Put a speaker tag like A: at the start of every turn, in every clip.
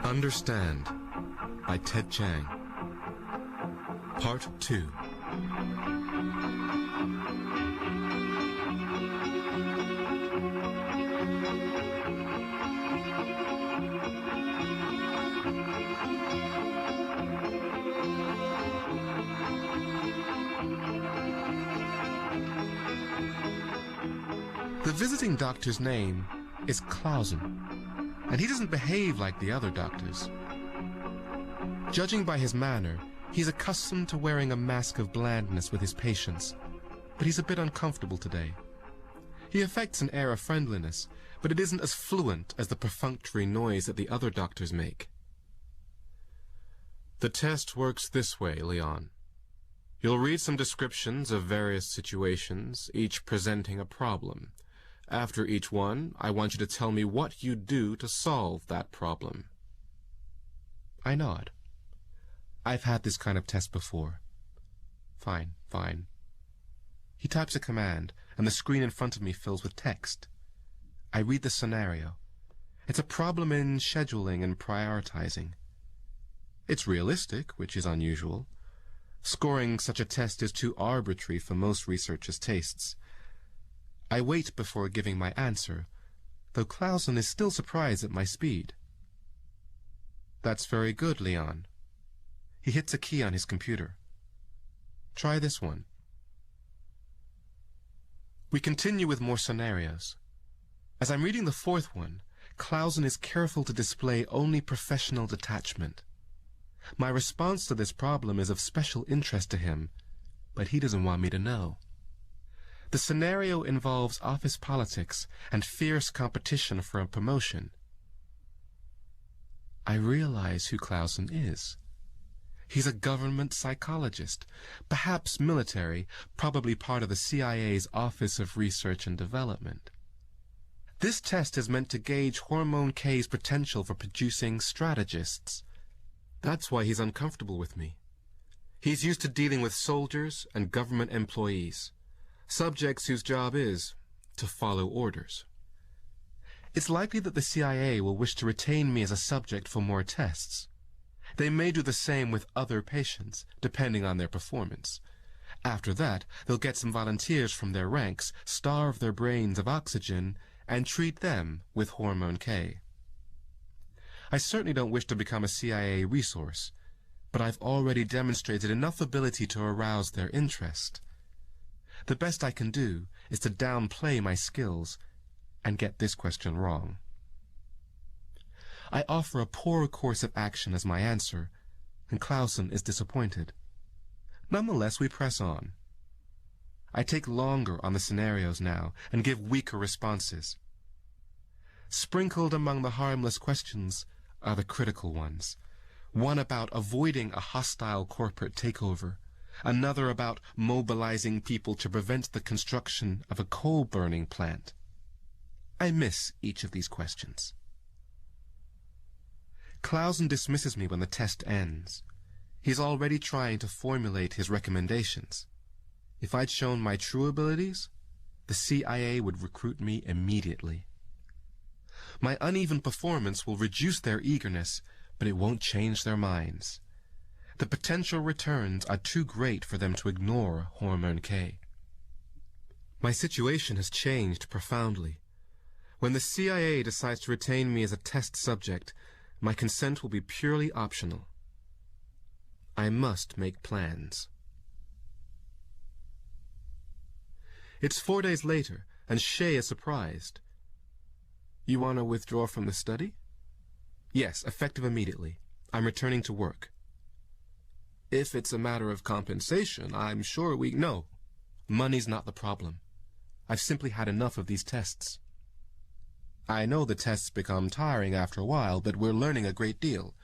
A: Understand by Ted Chiang. Part 2. The visiting doctor's name is Clausen, and he doesn't behave like the other doctors. Judging by his manner, he's accustomed to wearing a mask of blandness with his patients, but he's a bit uncomfortable today. He affects an air of friendliness, but it isn't as fluent as the perfunctory noise that the other doctors make. The test works this way, Leon. You'll read some descriptions of various situations, each presenting a problem. After each one, I want you to tell me what you'd do to solve that problem. I nod. I've had this kind of test before. Fine. He types a command, and the screen in front of me fills with text. I read the scenario. It's a problem in scheduling and prioritizing. It's realistic, which is unusual. Scoring such a test is too arbitrary for most researchers' tastes. I wait before giving my answer, though Clausen is still surprised at my speed. That's very good, Leon. He hits a key on his computer. Try this one. We continue with more scenarios. As I'm reading the fourth one, Clausen is careful to display only professional detachment. My response to this problem is of special interest to him, but he doesn't want me to know. The scenario involves office politics and fierce competition for a promotion. I realize who Clausen is. He's a government psychologist, perhaps military, probably part of the CIA's Office of Research and Development. This test is meant to gauge Hormone K's potential for producing strategists. That's why he's uncomfortable with me. He's used to dealing with soldiers and government employees, subjects whose job is to follow orders. It's likely that the CIA will wish to retain me as a subject for more tests. They may do the same with other patients, depending on their performance. After that, they'll get some volunteers from their ranks, starve their brains of oxygen, and treat them with Hormone K. I certainly don't wish to become a CIA resource, but I've already demonstrated enough ability to arouse their interest. The best I can do is to downplay my skills and get this question wrong. I offer a poor course of action as my answer, and Clausen is disappointed. Nonetheless, we press on. I take longer on the scenarios now and give weaker responses. Sprinkled among the harmless questions are the critical ones. One about avoiding a hostile corporate takeover, another about mobilizing people to prevent the construction of a coal-burning plant. I miss each of these questions. Clausen dismisses me when the test ends. He's already trying to formulate his recommendations. If I'd shown my true abilities, the CIA would recruit me immediately. My uneven performance will reduce their eagerness, but it won't change their minds. The potential returns are too great for them to ignore Hormone K. My situation has changed profoundly. When the CIA decides to retain me as a test subject, my consent will be purely optional. I must make plans. It's 4 days later, and Shay is surprised. You want to withdraw from the study? Yes, effective immediately. I'm returning to work. If it's a matter of compensation, I'm sure No, money's not the problem. I've simply had enough of these tests. I know the tests become tiring after a while, but we're learning a great deal,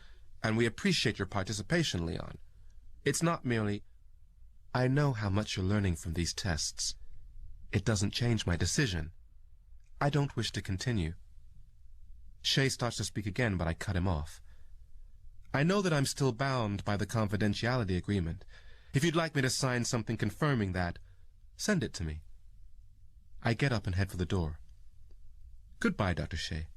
A: and we appreciate your participation, Leon. It's not merely, I know how much you're learning from these tests. It doesn't change my decision. I don't wish to continue. Shay starts to speak again, but I cut him off. I know that I'm still bound by the confidentiality agreement. If you'd like me to sign something confirming that, Send it to me. I get up and head for the door. Goodbye, Dr. Shea.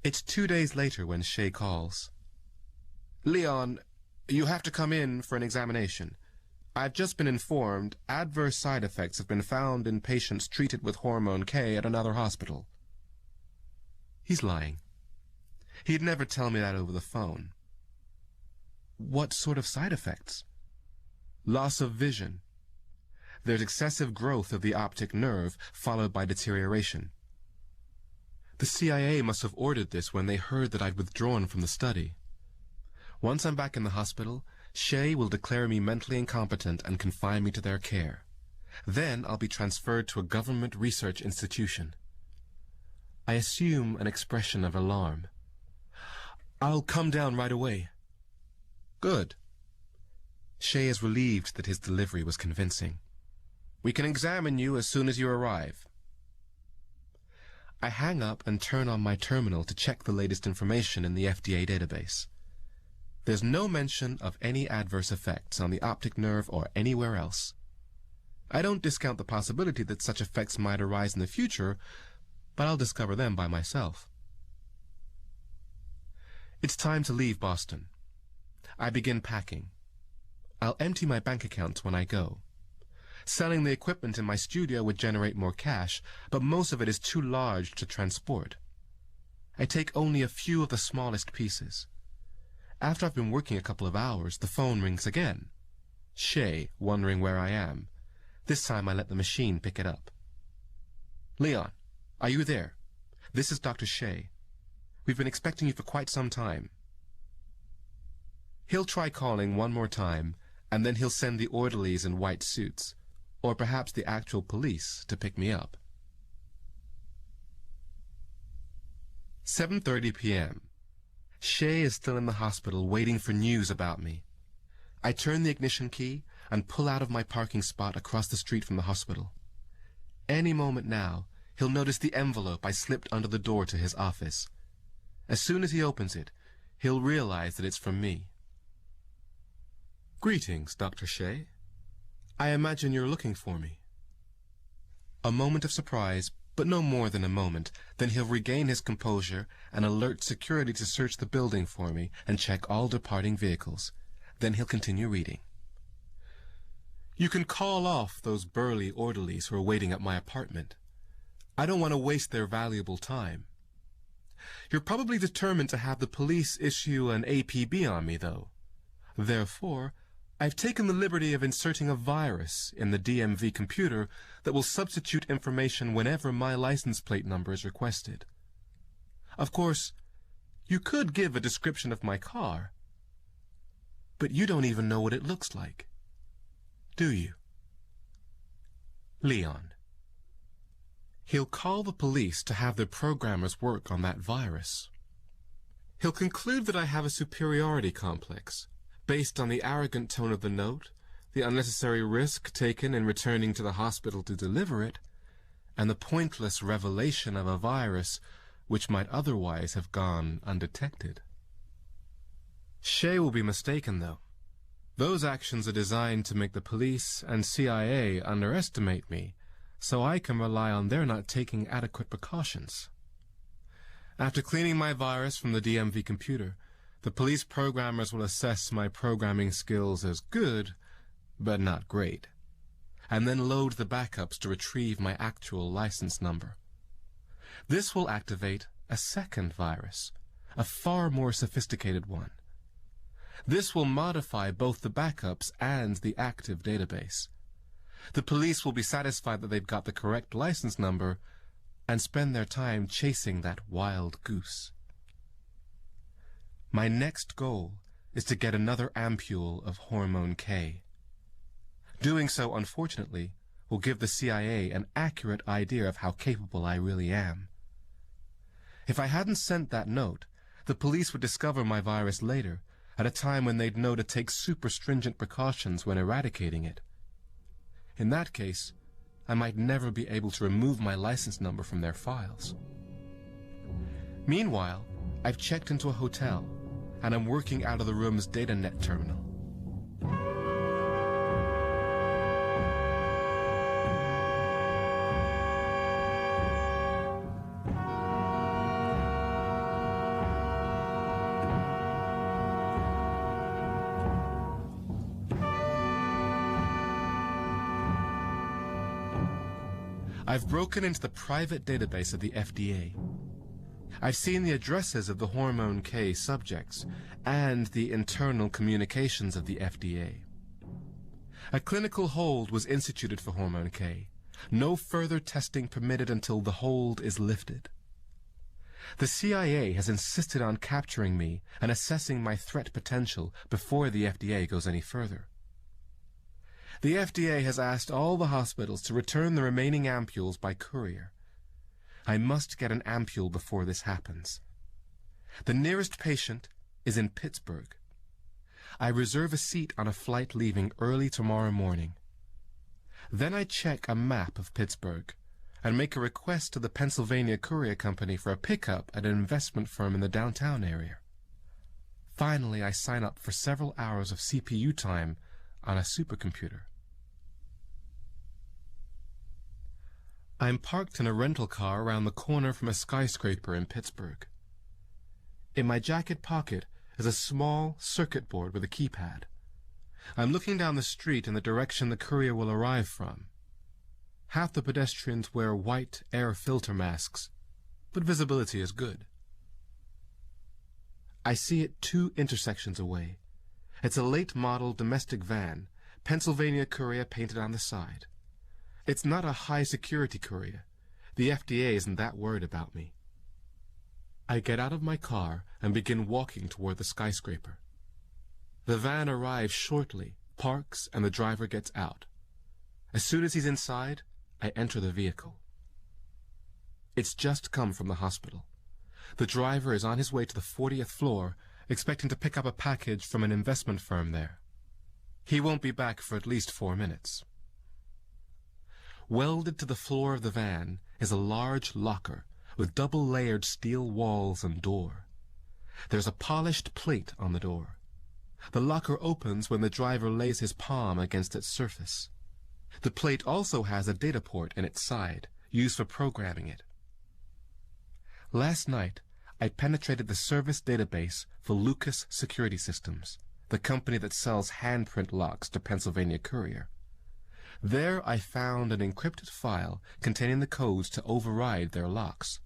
A: It's 2 days later when Shea calls. Leon, you have to come in for an examination. I've just been informed adverse side effects have been found in patients treated with hormone K at another hospital. He's lying. He'd never tell me that over the phone. What sort of side effects? Loss of vision. There's excessive growth of the optic nerve, followed by deterioration. The CIA must have ordered this when they heard that I'd withdrawn from the study. Once I'm back in the hospital, Shea will declare me mentally incompetent and confine me to their care. Then I'll be transferred to a government research institution. I assume an expression of alarm. I'll come down right away. Good. Shea is relieved that his delivery was convincing. We can examine you as soon as you arrive. I hang up and turn on my terminal to check the latest information in the FDA database. There's no mention of any adverse effects on the optic nerve or anywhere else. I don't discount the possibility that such effects might arise in the future, but I'll discover them by myself. It's time to leave Boston. I begin packing. I'll empty my bank accounts when I go. Selling the equipment in my studio would generate more cash, but most of it is too large to transport. I take only a few of the smallest pieces. After I've been working a couple of hours, the phone rings again. Shea, wondering where I am. This time I let the machine pick it up. Leon, are you there? This is Dr. Shea. We've been expecting you for quite some time. He'll try calling one more time, and then he'll send the orderlies in white suits, or perhaps the actual police, to pick me up. 7:30 p.m. Shea is still in the hospital waiting for news about me. I turn the ignition key and pull out of my parking spot across the street from the hospital. Any moment now, he'll notice the envelope I slipped under the door to his office. As soon as he opens it, he'll realize that it's from me. Greetings, Dr. Shea. I imagine you're looking for me. A moment of surprise, but no more than a moment. Then he'll regain his composure and alert security to search the building for me and check all departing vehicles. Then he'll continue reading. You can call off those burly orderlies who are waiting at my apartment. I don't want to waste their valuable time. You're probably determined to have the police issue an APB on me, though. Therefore, I've taken the liberty of inserting a virus in the DMV computer that will substitute information whenever my license plate number is requested. Of course, you could give a description of my car, but you don't even know what it looks like, do you? Leon. He'll call the police to have their programmers work on that virus. He'll conclude that I have a superiority complex, based on the arrogant tone of the note, the unnecessary risk taken in returning to the hospital to deliver it, and the pointless revelation of a virus which might otherwise have gone undetected. Shea will be mistaken, though. Those actions are designed to make the police and CIA underestimate me, so I can rely on their not taking adequate precautions. After cleaning my virus from the DMV computer, the police programmers will assess my programming skills as good, but not great, and then load the backups to retrieve my actual license number. This will activate a second virus, a far more sophisticated one. This will modify both the backups and the active database. The police will be satisfied that they've got the correct license number and spend their time chasing that wild goose. My next goal is to get another ampule of hormone K. Doing so, unfortunately, will give the CIA an accurate idea of how capable I really am. If I hadn't sent that note, the police would discover my virus later, at a time when they'd know to take super stringent precautions when eradicating it. In that case, I might never be able to remove my license number from their files. Meanwhile, I've checked into a hotel, and I'm working out of the room's data net terminal. I've broken into the private database of the FDA. I've seen the addresses of the hormone K subjects and the internal communications of the FDA. A clinical hold was instituted for hormone K. No further testing permitted until the hold is lifted. The CIA has insisted on capturing me and assessing my threat potential before the FDA goes any further. The FDA has asked all the hospitals to return the remaining ampules by courier. I must get an ampule before this happens. The nearest patient is in Pittsburgh. I reserve a seat on a flight leaving early tomorrow morning. Then I check a map of Pittsburgh and make a request to the Pennsylvania Courier Company for a pickup at an investment firm in the downtown area. Finally, I sign up for several hours of CPU time on a supercomputer. I'm parked in a rental car around the corner from a skyscraper in Pittsburgh. In my jacket pocket is a small circuit board with a keypad. I'm looking down the street in the direction the courier will arrive from. Half the pedestrians wear white air filter masks, but visibility is good. I see it 2 intersections away. It's a late-model domestic van, Pennsylvania Courier painted on the side. It's not a high-security courier. The FDA isn't that worried about me. I get out of my car and begin walking toward the skyscraper. The van arrives shortly, parks, and the driver gets out. As soon as he's inside, I enter the vehicle. It's just come from the hospital. The driver is on his way to the 40th floor, expecting to pick up a package from an investment firm there. He won't be back for at least 4 minutes. Welded to the floor of the van is a large locker with double-layered steel walls and door. There's a polished plate on the door. The locker opens when the driver lays his palm against its surface. The plate also has a data port in its side, used for programming it. Last night, I penetrated the service database for Lucas Security Systems, the company that sells handprint locks to Pennsylvania Courier. There I found an encrypted file containing the codes to override their locks.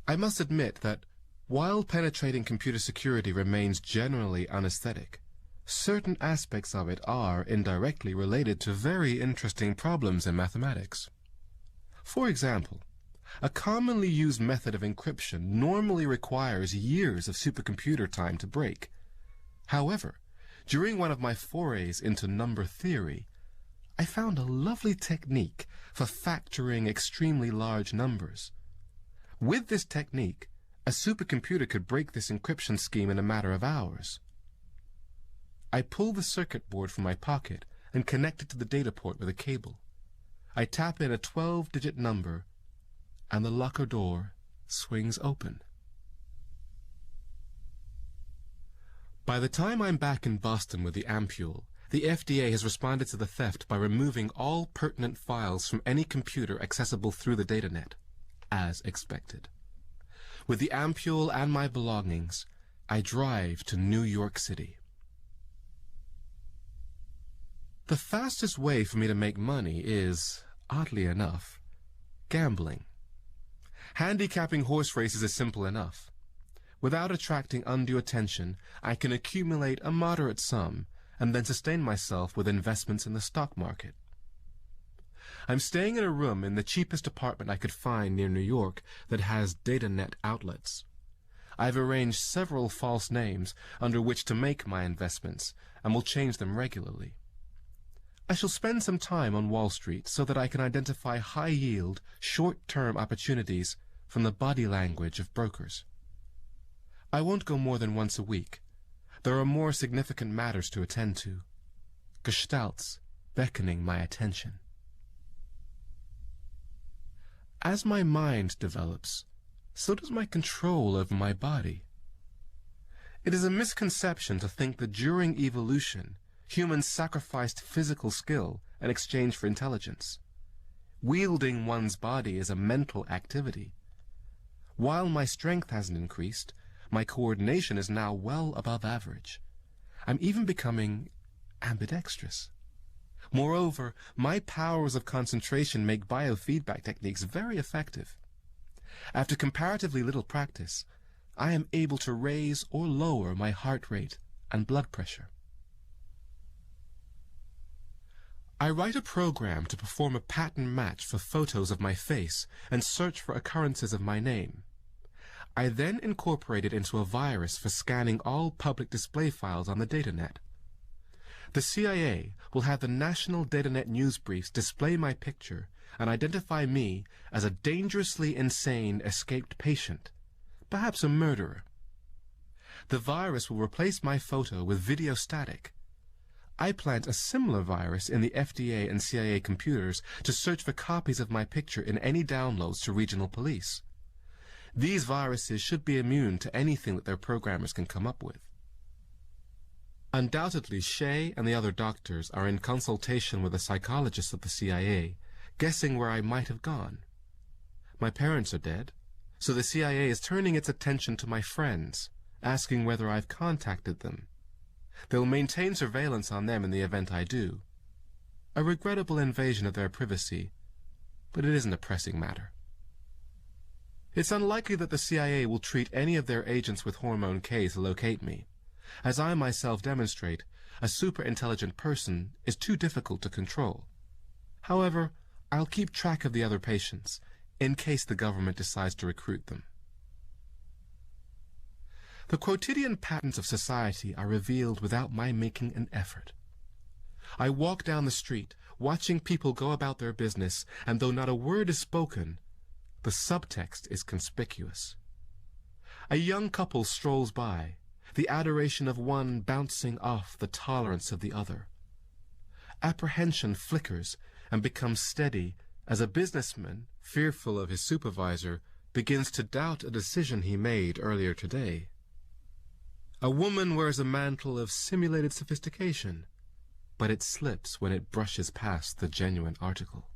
A: I must admit that while penetrating computer security remains generally unaesthetic, certain aspects of it are indirectly related to very interesting problems in mathematics. For example, a commonly used method of encryption normally requires years of supercomputer time to break. However, during one of my forays into number theory, I found a lovely technique for factoring extremely large numbers. With this technique, a supercomputer could break this encryption scheme in a matter of hours. I pull the circuit board from my pocket and connect it to the data port with a cable. I tap in a 12-digit number, and the locker door swings open. By the time I'm back in Boston with the ampule, the FDA has responded to the theft by removing all pertinent files from any computer accessible through the datanet, as expected. With the ampule and my belongings, I drive to New York City. The fastest way for me to make money is, oddly enough, gambling. Handicapping horse races is simple enough. Without attracting undue attention, I can accumulate a moderate sum and then sustain myself with investments in the stock market. I'm staying in a room in the cheapest apartment I could find near New York that has datanet outlets. I've arranged several false names under which to make my investments and will change them regularly. I shall spend some time on Wall Street so that I can identify high-yield, short-term opportunities from the body language of brokers. I won't go more than once a week. There are more significant matters to attend to, gestalts beckoning my attention. As my mind develops, so does my control over my body. It is a misconception to think that during evolution, humans sacrificed physical skill in exchange for intelligence. Wielding one's body is a mental activity. While my strength hasn't increased, my coordination is now well above average. I'm even becoming ambidextrous. Moreover, my powers of concentration make biofeedback techniques very effective. After comparatively little practice, I am able to raise or lower my heart rate and blood pressure. I write a program to perform a pattern match for photos of my face and search for occurrences of my name. I then incorporate it into a virus for scanning all public display files on the datanet. The CIA will have the National Datanet news briefs display my picture and identify me as a dangerously insane escaped patient, perhaps a murderer. The virus will replace my photo with video static. I plant a similar virus in the FDA and CIA computers to search for copies of my picture in any downloads to regional police. These viruses should be immune to anything that their programmers can come up with. Undoubtedly, Shea and the other doctors are in consultation with the psychologists of the CIA, guessing where I might have gone. My parents are dead, so the CIA is turning its attention to my friends, asking whether I've contacted them. They'll maintain surveillance on them in the event I do. A regrettable invasion of their privacy, but it isn't a pressing matter. It's unlikely that the CIA will treat any of their agents with Hormone K to locate me. As I myself demonstrate, a super-intelligent person is too difficult to control. However, I'll keep track of the other patients, in case the government decides to recruit them. The quotidian patterns of society are revealed without my making an effort. I walk down the street, watching people go about their business, and though not a word is spoken, the subtext is conspicuous. A young couple strolls by, the adoration of one bouncing off the tolerance of the other. Apprehension flickers and becomes steady as a businessman, fearful of his supervisor, begins to doubt a decision he made earlier today. A woman wears a mantle of simulated sophistication, but it slips when it brushes past the genuine article.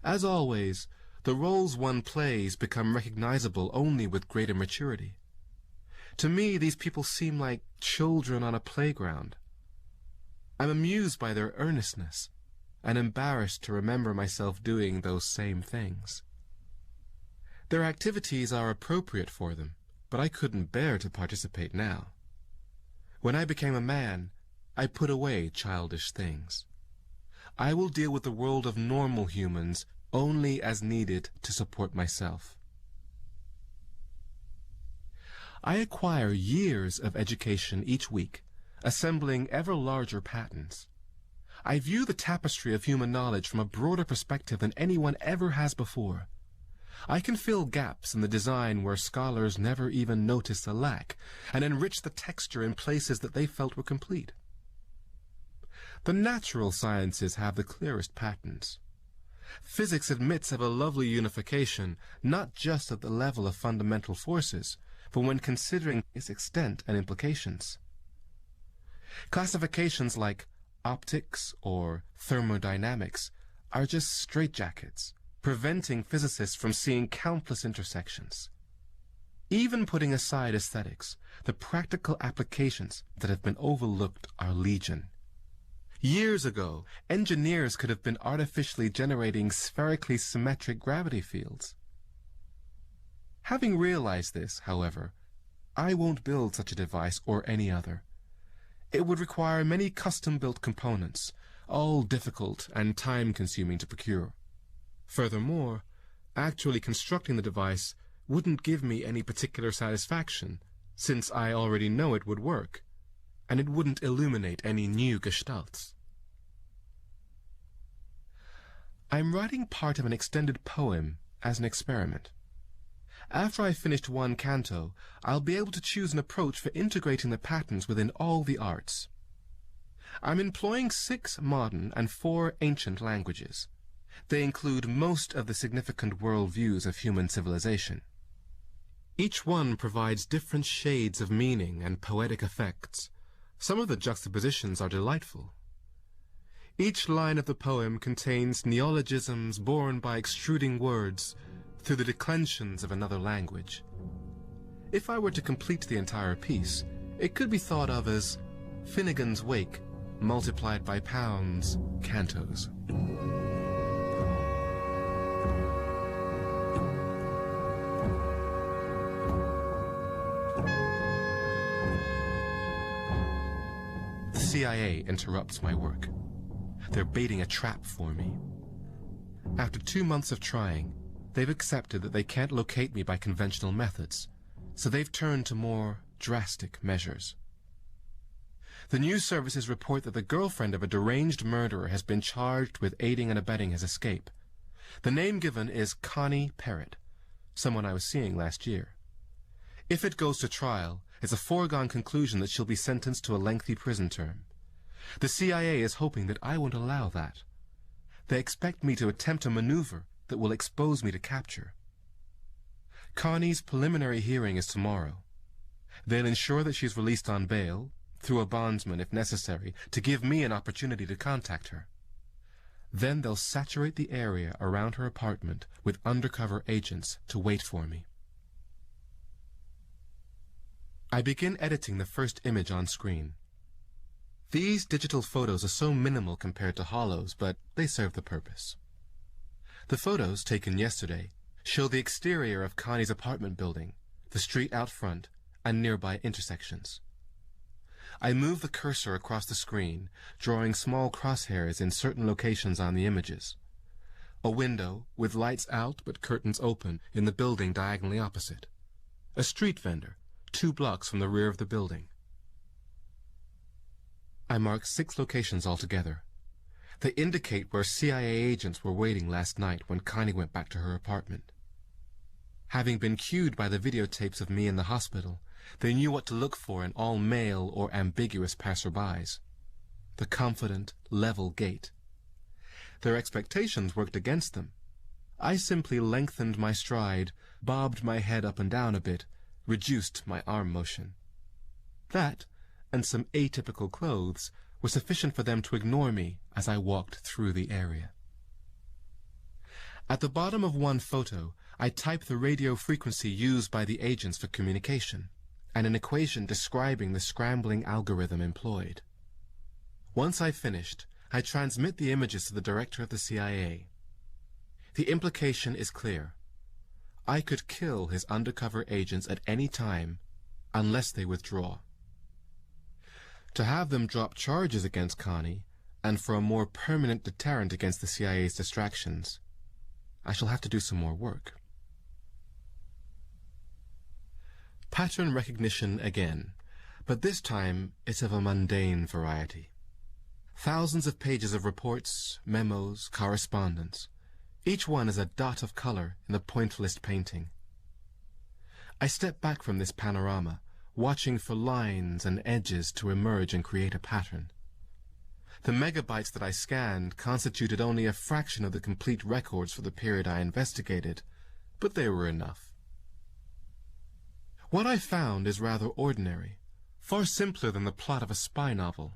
A: As always, the roles one plays become recognizable only with greater maturity. To me, these people seem like children on a playground. I'm amused by their earnestness and embarrassed to remember myself doing those same things. Their activities are appropriate for them, but I couldn't bear to participate now. When I became a man, I put away childish things. I will deal with the world of normal humans only as needed to support myself. I acquire years of education each week, assembling ever larger patterns. I view the tapestry of human knowledge from a broader perspective than anyone ever has before. I can fill gaps in the design where scholars never even noticed a lack, and enrich the texture in places that they felt were complete. The natural sciences have the clearest patterns. Physics admits of a lovely unification, not just at the level of fundamental forces, but when considering its extent and implications. Classifications like optics or thermodynamics are just straitjackets, preventing physicists from seeing countless intersections. Even putting aside aesthetics, the practical applications that have been overlooked are legion. Years ago, engineers could have been artificially generating spherically symmetric gravity fields. Having realized this, however, I won't build such a device or any other. It would require many custom-built components, all difficult and time-consuming to procure. Furthermore, actually constructing the device wouldn't give me any particular satisfaction, since I already know it would work, and it wouldn't illuminate any new gestalts. I'm writing part of an extended poem as an experiment. After I've finished one canto, I'll be able to choose an approach for integrating the patterns within all the arts. I'm employing 6 modern and 4 ancient languages. They include most of the significant worldviews of human civilization. Each one provides different shades of meaning and poetic effects. Some of the juxtapositions are delightful. Each line of the poem contains neologisms born by extruding words through the declensions of another language. If I were to complete the entire piece, it could be thought of as Finnegan's Wake multiplied by pounds, cantos. The CIA interrupts my work. They're baiting a trap for me. After 2 months of trying, they've accepted that they can't locate me by conventional methods, so they've turned to more drastic measures. The news services report that the girlfriend of a deranged murderer has been charged with aiding and abetting his escape. The name given is Connie Parrott, someone I was seeing last year. If it goes to trial, it's a foregone conclusion that she'll be sentenced to a lengthy prison term. The CIA is hoping that I won't allow that. They expect me to attempt a maneuver that will expose me to capture. Connie's preliminary hearing is tomorrow. They'll ensure that she's released on bail, through a bondsman if necessary, to give me an opportunity to contact her. Then they'll saturate the area around her apartment with undercover agents to wait for me. I begin editing the first image on screen. These digital photos are so minimal compared to hollows, but they serve the purpose. The photos, taken yesterday, show the exterior of Connie's apartment building, the street out front, and nearby intersections. I move the cursor across the screen, drawing small crosshairs in certain locations on the images. A window, with lights out but curtains open, in the building diagonally opposite. A street vendor, 2 blocks from the rear of the building. I mark 6 locations altogether. They indicate where CIA agents were waiting last night when Connie went back to her apartment. Having been cued by the videotapes of me in the hospital, they knew what to look for in all male or ambiguous passerbys. The confident, level gait. Their expectations worked against them. I simply lengthened my stride, bobbed my head up and down a bit, reduced my arm motion. That, and some atypical clothes, were sufficient for them to ignore me as I walked through the area. At the bottom of one photo, I type the radio frequency used by the agents for communication, and an equation describing the scrambling algorithm employed. Once I've finished, I transmit the images to the director of the CIA. The implication is clear. I could kill his undercover agents at any time, unless they withdraw. To have them drop charges against Connie, and for a more permanent deterrent against the CIA's distractions, I shall have to do some more work. Pattern recognition again, but this time it's of a mundane variety. Thousands of pages of reports, memos, correspondence. Each one is a dot of color in the pointillist painting. I step back from this panorama, watching for lines and edges to emerge and create a pattern. The megabytes that I scanned constituted only a fraction of the complete records for the period I investigated, but they were enough. What I found is rather ordinary, far simpler than the plot of a spy novel.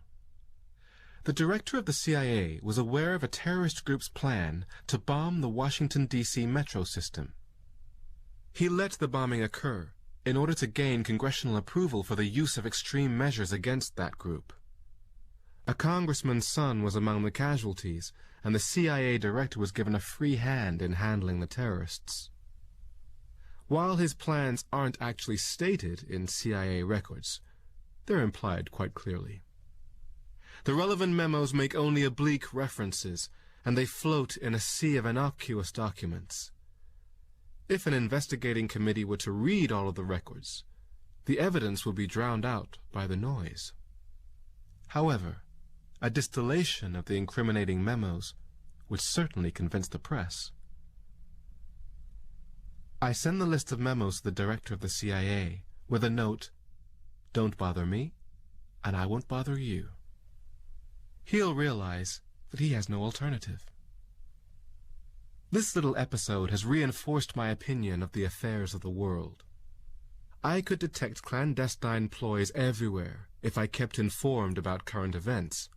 A: The director of the CIA was aware of a terrorist group's plan to bomb the Washington, D.C. metro system. He let the bombing occur in order to gain congressional approval for the use of extreme measures against that group. A congressman's son was among the casualties, and the CIA director was given a free hand in handling the terrorists. While his plans aren't actually stated in CIA records, they're implied quite clearly. The relevant memos make only oblique references, and they float in a sea of innocuous documents. If an investigating committee were to read all of the records, the evidence would be drowned out by the noise. However, a distillation of the incriminating memos would certainly convince the press. I send the list of memos to the director of the CIA with a note, "Don't bother me, and I won't bother you." He'll realize that he has no alternative. This little episode has reinforced my opinion of the affairs of the world. I could detect clandestine ploys everywhere if I kept informed about current events,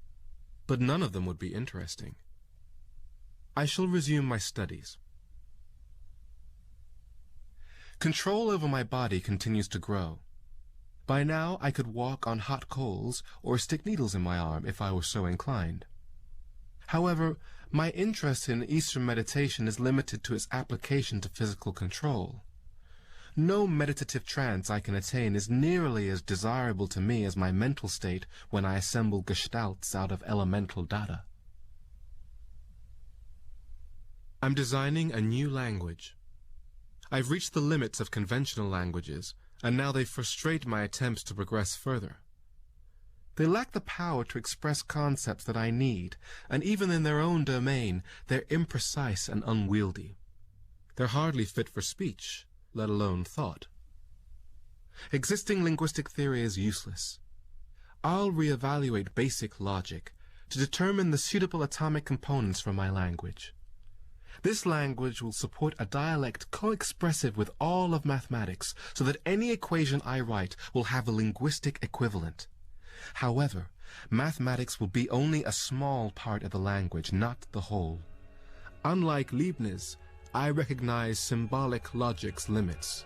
A: but none of them would be interesting. I shall resume my studies. Control over my body continues to grow. By now I could walk on hot coals or stick needles in my arm if I were so inclined. However, my interest in Eastern meditation is limited to its application to physical control. No meditative trance I can attain is nearly as desirable to me as my mental state when I assemble gestalts out of elemental data. I'm designing a new language. I've reached the limits of conventional languages, and now they frustrate my attempts to progress further. They lack the power to express concepts that I need, and even in their own domain, they're imprecise and unwieldy. They're hardly fit for speech, let alone thought. Existing linguistic theory is useless. I'll reevaluate basic logic to determine the suitable atomic components for my language. This language will support a dialect co-expressive with all of mathematics, so that any equation I write will have a linguistic equivalent. However, mathematics will be only a small part of the language, not the whole. Unlike Leibniz, I recognize symbolic logic's limits.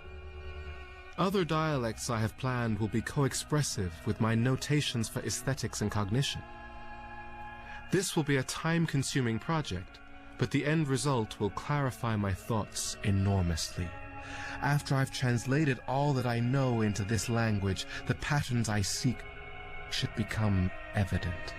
A: Other dialects I have planned will be co-expressive with my notations for aesthetics and cognition. This will be a time-consuming project, but the end result will clarify my thoughts enormously. After I've translated all that I know into this language, the patterns I seek should become evident.